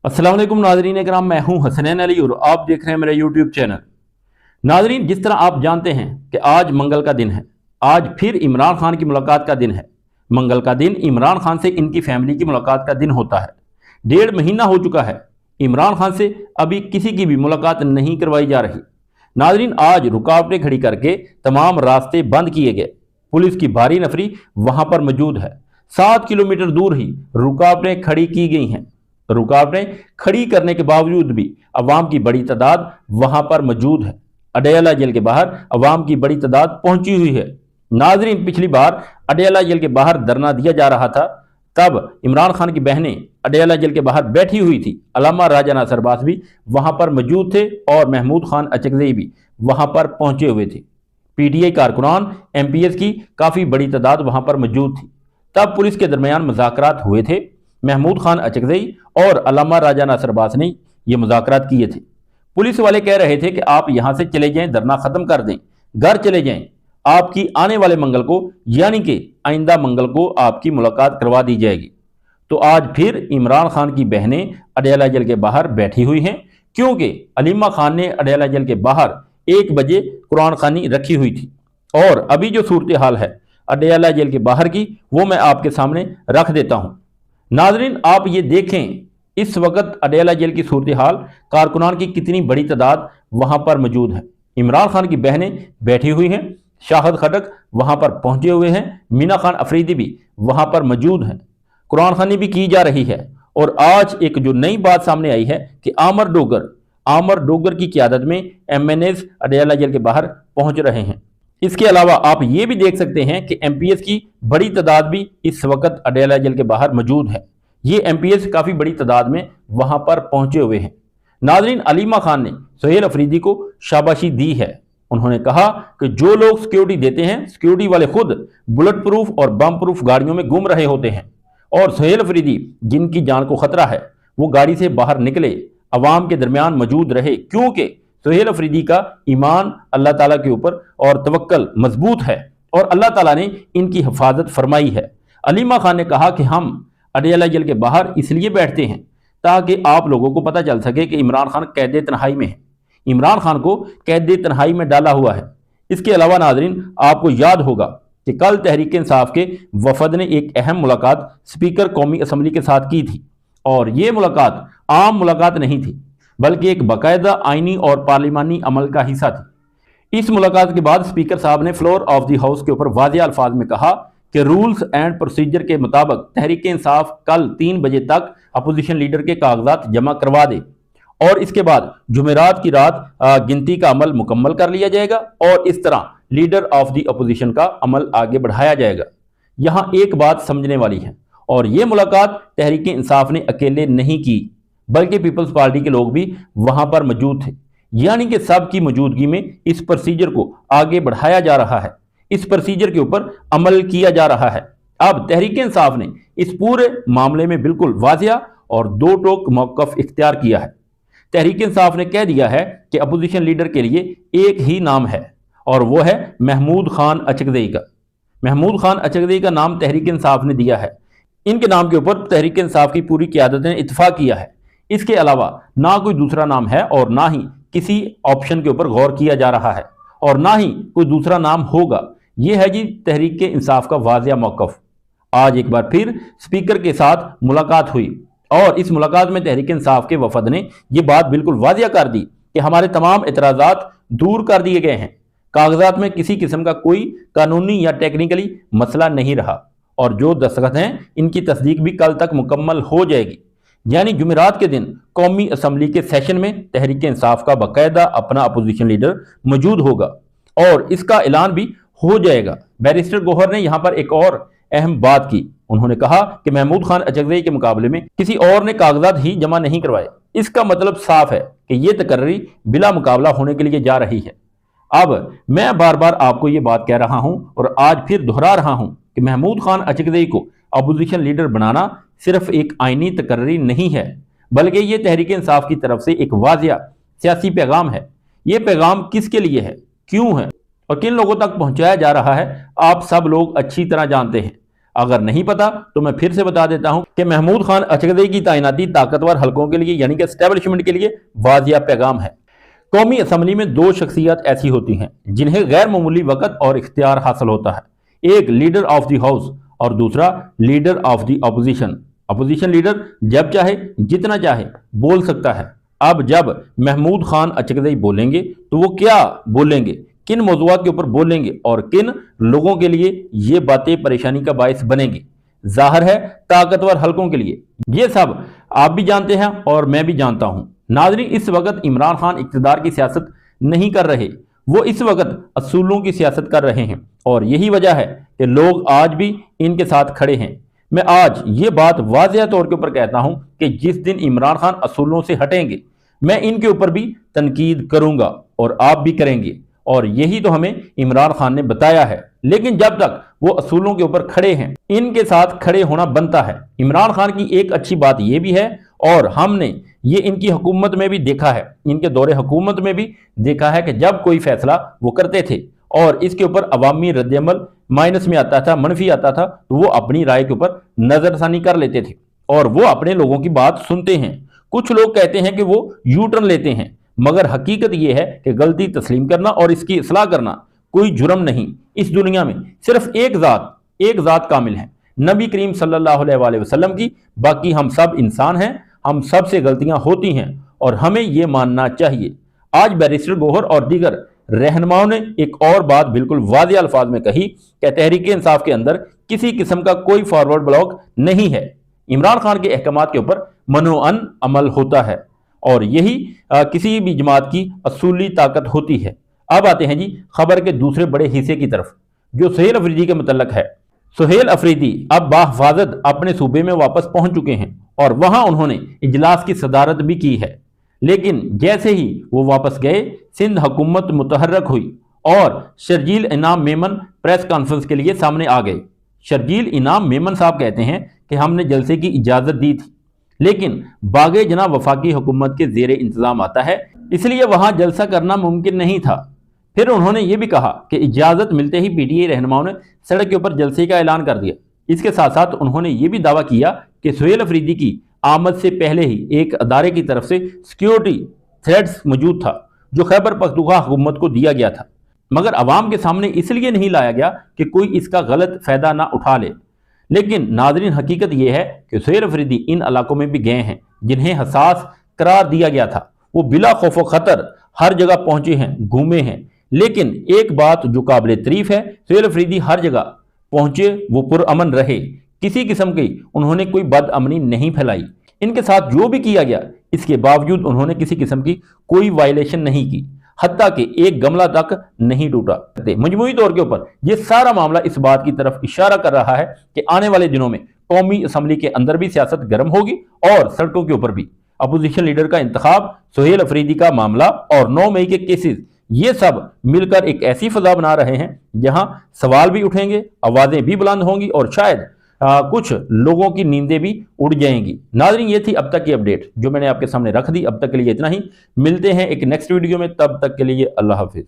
अस्सलाम वालेकुम नाजरीन कराम, मैं हूं हसनैन अली और आप देख रहे हैं मेरा यूट्यूब चैनल। नाजरीन, जिस तरह आप जानते हैं कि आज मंगल का दिन है, आज फिर इमरान खान की मुलाकात का दिन है। मंगल का दिन इमरान खान से इनकी फैमिली की मुलाकात का दिन होता है। 1.5 महीना हो चुका है, इमरान खान से अभी किसी की भी मुलाकात नहीं करवाई जा रही। नाजरीन, आज रुकावटें खड़ी करके तमाम रास्ते बंद किए गए। पुलिस की भारी नफरी वहां पर मौजूद है। 7 किलोमीटर दूर ही रुकावटें खड़ी की गई हैं। रुकावटें खड़ी करने के बावजूद भी अवाम की बड़ी तादाद वहां पर मौजूद है। अडयाला जेल के बाहर अवाम की बड़ी तादाद पहुंची हुई है। नाजरीन, पिछली बार अडयाला जेल के बाहर धरना दिया जा रहा था, तब इमरान खान की बहनें अडयाला जेल के बाहर बैठी हुई थी। अल्लामा राजा नासिर अब्बास भी वहां पर मौजूद थे और महमूद खान अचकज़ई भी वहां पर पहुंचे हुए थे। पीटीआई कारकुनान, एमपीएस की काफ़ी बड़ी तादाद वहां पर मौजूद थी। तब पुलिस के दरमियान मुज़ाकरात हुए थे। महमूद खान अचकज़ई और अल्लामा राजा नासिर अब्बास ने ये मुज़ाकरात किए थे। पुलिस वाले कह रहे थे कि आप यहाँ से चले जाएं, धरना ख़त्म कर दें, घर चले जाएं। आपकी आने वाले मंगल को यानी कि आइंदा मंगल को आपकी मुलाकात करवा दी जाएगी। तो आज फिर इमरान खान की बहनें अडयाला जेल के बाहर बैठी हुई हैं, क्योंकि अलीमा खान ने अडयाला जेल के बाहर 1 बजे कुरान खानी रखी हुई थी। और अभी जो सूरत हाल है अडयाला जेल के बाहर की, वो मैं आपके सामने रख देता हूँ। नाजरीन, आप ये देखें इस वक्त अडयाला जेल की सूरत हाल, कारकुनान की कितनी बड़ी तादाद वहां पर मौजूद है। इमरान खान की बहनें बैठी हुई हैं, शाहिद खटक वहां पर पहुंचे हुए हैं, मीना खान अफरीदी भी वहां पर मौजूद हैं, कुरान खानी भी की जा रही है। और आज एक जो नई बात सामने आई है कि आमर डोगर की क़यादत में MNAs अडयाला जेल के बाहर पहुंच रहे हैं। इसके अलावा आप ये भी देख सकते हैं कि MPS की बड़ी तादाद भी इस वक्त अडयाला जेल के बाहर मौजूद है। ये MPS काफ़ी बड़ी तादाद में वहां पर पहुंचे हुए हैं। नाजरीन, अलीमा खान ने सुहेल अफरीदी को शाबाशी दी है। उन्होंने कहा कि जो लोग सिक्योरिटी देते हैं, सिक्योरिटी वाले खुद बुलेट प्रूफ और बम प्रूफ गाड़ियों में घूम रहे होते हैं, और सुहेल अफरीदी जिनकी जान को खतरा है वो गाड़ी से बाहर निकले, अवाम के दरमियान मौजूद रहे, क्योंकि सुहेल अफरीदी का ईमान अल्लाह ताला के ऊपर और तवक्कल मजबूत है और अल्लाह ताला ने इनकी हिफाजत फरमाई है। अलीमा खान ने कहा कि हम अडयाला जेल के बाहर इसलिए बैठते हैं ताकि आप लोगों को पता चल सके कि इमरान खान कैद तन्हाई में है, इमरान खान को कैद तन्हाई में डाला हुआ है। इसके अलावा नाजरीन, आपको याद होगा कि कल तहरीक इंसाफ के वफद ने एक अहम मुलाकात स्पीकर कौमी असम्बली के साथ की थी, और ये मुलाकात आम मुलाकात नहीं थी बल्कि एक बाकायदा आइनी और पार्लिमानी अमल का हिस्सा थी। इस मुलाकात के बाद स्पीकर साहब ने फ्लोर ऑफ द हाउस के ऊपर वाज़ेह अल्फाज में कहा कि रूल्स एंड प्रोसीजर के मुताबिक तहरीक इंसाफ कल 3 बजे तक अपोजिशन लीडर के कागजात जमा करवा दे, और इसके बाद जुमेरात की रात गिनती का अमल मुकम्मल कर लिया जाएगा और इस तरह लीडर ऑफ द अपोजिशन का अमल आगे बढ़ाया जाएगा। यहाँ एक बात समझने वाली है, और ये मुलाकात तहरीक इंसाफ ने अकेले नहीं की बल्कि पीपल्स पार्टी के लोग भी वहां पर मौजूद थे, यानी कि सबकी मौजूदगी में इस प्रोसीजर को आगे बढ़ाया जा रहा है, इस प्रोसीजर के ऊपर अमल किया जा रहा है। अब तहरीक इंसाफ ने इस पूरे मामले में बिल्कुल वाज़ेह और दो टोक मौक़िफ़ इख्तियार किया है। तहरीक इंसाफ ने कह दिया है कि अपोजिशन लीडर के लिए एक ही नाम है, और वो है महमूद खान अचकज़ई का। महमूद खान अचकज़ई का नाम तहरीक इंसाफ ने दिया है। इनके नाम के ऊपर तहरीक इंसाफ की पूरी क़यादत ने इत्तफ़ाक़ किया है। इसके अलावा ना कोई दूसरा नाम है और ना ही किसी ऑप्शन के ऊपर गौर किया जा रहा है और ना ही कोई दूसरा नाम होगा। यह है जी तहरीक इंसाफ का वाज़ेह मौक़िफ़। आज एक बार फिर स्पीकर के साथ मुलाकात हुई और इस मुलाकात में तहरीक इंसाफ के वफद ने यह बात बिल्कुल वाज़ेह कर दी कि हमारे तमाम एतराज़ात दूर कर दिए गए हैं। कागजात में किसी किस्म का कोई कानूनी या टेक्निकली मसला नहीं रहा, और जो दस्तखत हैं इनकी तस्दीक भी कल तक मुकम्मल हो जाएगी। यानी जुमेरात के दिन कौमी असम्बली के सेशन में तहरीक इंसाफ का बाकायदा अपना अपोजिशन लीडर मौजूद होगा और इसका ऐलान भी हो जाएगा। बैरिस्टर गौहर ने यहाँ पर एक और अहम बात की। उन्होंने कहा कि महमूद खान अचकज़ई के मुकाबले में किसी और ने कागजात ही जमा नहीं करवाए। इसका मतलब साफ है कि यह तकर्री बिला मुकाबला होने के लिए जा रही है। अब मैं बार बार आपको ये बात कह रहा हूँ और आज फिर दोहरा रहा हूँ कि महमूद खान अचकज़ई को अपोजिशन लीडर बनाना सिर्फ एक आइनी तकर्री नहीं है, बल्कि ये तहरीक इंसाफ की तरफ से एक वाज़ेह सियासी पैगाम है। ये पैगाम किसके लिए है, क्यों है और किन लोगों तक पहुंचाया जा रहा है, आप सब लोग अच्छी तरह जानते हैं। अगर नहीं पता तो मैं फिर से बता देता हूं कि महमूद खान अचकज़ई की तैनाती ताकतवर हलकों के लिए यानी कि एस्टेब्लिशमेंट के लिए वाज़िया पैगाम है। कौमी असम्बली में दो शख्सियत ऐसी होती हैं जिन्हें गैर मामूली वक़्त और इख्तियार हासिल होता है, एक लीडर ऑफ द हाउस और दूसरा leader of the opposition. Opposition leader जब चाहे जितना चाहे बोल सकता है। अब जब महमूद खान अचकज़ई बोलेंगे तो वो क्या बोलेंगे, किन मौज़ूआत के ऊपर बोलेंगे और किन लोगों के लिए ये बातें परेशानी का बायस बनेंगी, जाहिर है ताकतवर हलकों के लिए। ये सब आप भी जानते हैं और मैं भी जानता हूं। नाज़रीन, इस वक्त इमरान खान इक़्तिदार की सियासत नहीं कर रहे, वो इस वक्त असूलों की सियासत कर रहे हैं और यही वजह है कि लोग आज भी इनके साथ खड़े हैं। मैं आज ये बात वाज़ेह तौर के ऊपर कहता हूं कि जिस दिन इमरान खान असूलों से हटेंगे मैं इनके ऊपर भी तनकीद करूंगा और आप भी करेंगे, और यही तो हमें इमरान खान ने बताया है। लेकिन जब तक वो असूलों के ऊपर खड़े हैं इनके साथ खड़े होना बनता है। इमरान खान की एक अच्छी बात ये भी है और हमने ये इनकी हुकूमत में भी देखा है, इनके दौरे हुकूमत में भी देखा है कि जब कोई फैसला वो करते थे और इसके ऊपर अवामी रद्दअमल माइनस में आता था, मनफी आता था, तो वो अपनी राय के ऊपर नजरसानी कर लेते थे और वो अपने लोगों की बात सुनते हैं। कुछ लोग कहते हैं कि वो यू टर्न लेते हैं, मगर हकीकत यह है कि गलती तस्लीम करना और इसकी इस्लाह करना कोई जुर्म नहीं। इस दुनिया में सिर्फ एक ज़ात कामिल है, नबी करीम सल्लल्लाहु अलैहि वसल्लम की। बाकी हम सब इंसान हैं, हम सब से गलतियां होती हैं और हमें ये मानना चाहिए। आज बैरिस्टर गौहर और दीगर रहनुमाओं ने एक और बात बिल्कुल वाज़ेह अल्फाज में कही कि तहरीक इंसाफ के अंदर किसी किस्म का कोई फॉरवर्ड ब्लॉक नहीं है। इमरान खान के अहकामात के ऊपर मनोअन अमल होता है और यही किसी भी जमात की असूली ताकत होती है। अब आते हैं जी खबर के दूसरे बड़े हिस्से की तरफ, जो सुहेल अफरीदी के मुतल्लक है। सुहेल अफरीदी अब बाहिफाजत अपने सूबे में वापस पहुंच चुके हैं और वहां उन्होंने इजलास की सदारत भी की है। लेकिन जैसे ही वो वापस गए, सिंध हुकूमत मुतहर्रक हुई और शर्जील इनाम मेमन प्रेस कॉन्फ्रेंस के लिए सामने आ गए। शर्जील इनाम मेमन साहब कहते हैं कि हमने जलसे की इजाज़त दी थी, लेकिन बागे जना वफाकी हुकूमत के ज़ेरे इंतज़ाम आता है, इसलिए वहाँ जलसा करना मुमकिन नहीं था। फिर उन्होंने ये भी कहा कि इजाज़त मिलते ही PTI रहनुमाओं ने सड़क के ऊपर जलसे का ऐलान कर दिया। इसके साथ साथ उन्होंने ये भी दावा किया कि सुहेल अफरीदी की आमद से पहले ही एक अदारे की तरफ से सिक्योरिटी थ्रेट्स मौजूद था जो खैबर पख्तूनख्वा हुकूमत को दिया गया था, मगर अवाम के सामने इसलिए नहीं लाया गया कि कोई इसका गलत फ़ायदा ना उठा ले। लेकिन नाज़रीन, हकीकत यह है कि सुहेल अफरीदी इन इलाकों में भी गए हैं जिन्हें हसास करार दिया गया था। वो बिला खौफ खतर हर जगह पहुंचे हैं, घूमे हैं। लेकिन एक बात जो काबिल तारीफ है, सुहेल अफरीदी हर जगह पहुंचे, वो पुरअमन रहे, किसी किस्म की उन्होंने कोई बदअमनी नहीं फैलाई। इनके साथ जो भी किया गया इसके बावजूद उन्होंने किसी किस्म की कोई वायलेशन नहीं की, हत्ता कि एक गमला तक नहीं टूटा। मजमूई तौर के ऊपर ये सारा मामला इस बात की तरफ इशारा कर रहा है कि आने वाले दिनों में कौमी असम्बली के अंदर भी सियासत गर्म होगी और सड़कों के ऊपर भी। अपोजिशन लीडर का इंतखाब, सुहेल अफरीदी का मामला और 9 मई के केसेस, ये सब मिलकर एक ऐसी फजा बना रहे हैं जहां सवाल भी उठेंगे, आवाजें भी बुलंद होंगी और शायद कुछ लोगों की नींदें भी उड़ जाएंगी। नाज़रीन, ये थी अब तक की अपडेट जो मैंने आपके सामने रख दी। अब तक के लिए इतना ही, मिलते हैं एक नेक्स्ट वीडियो में, तब तक के लिए अल्लाह हाफिज़।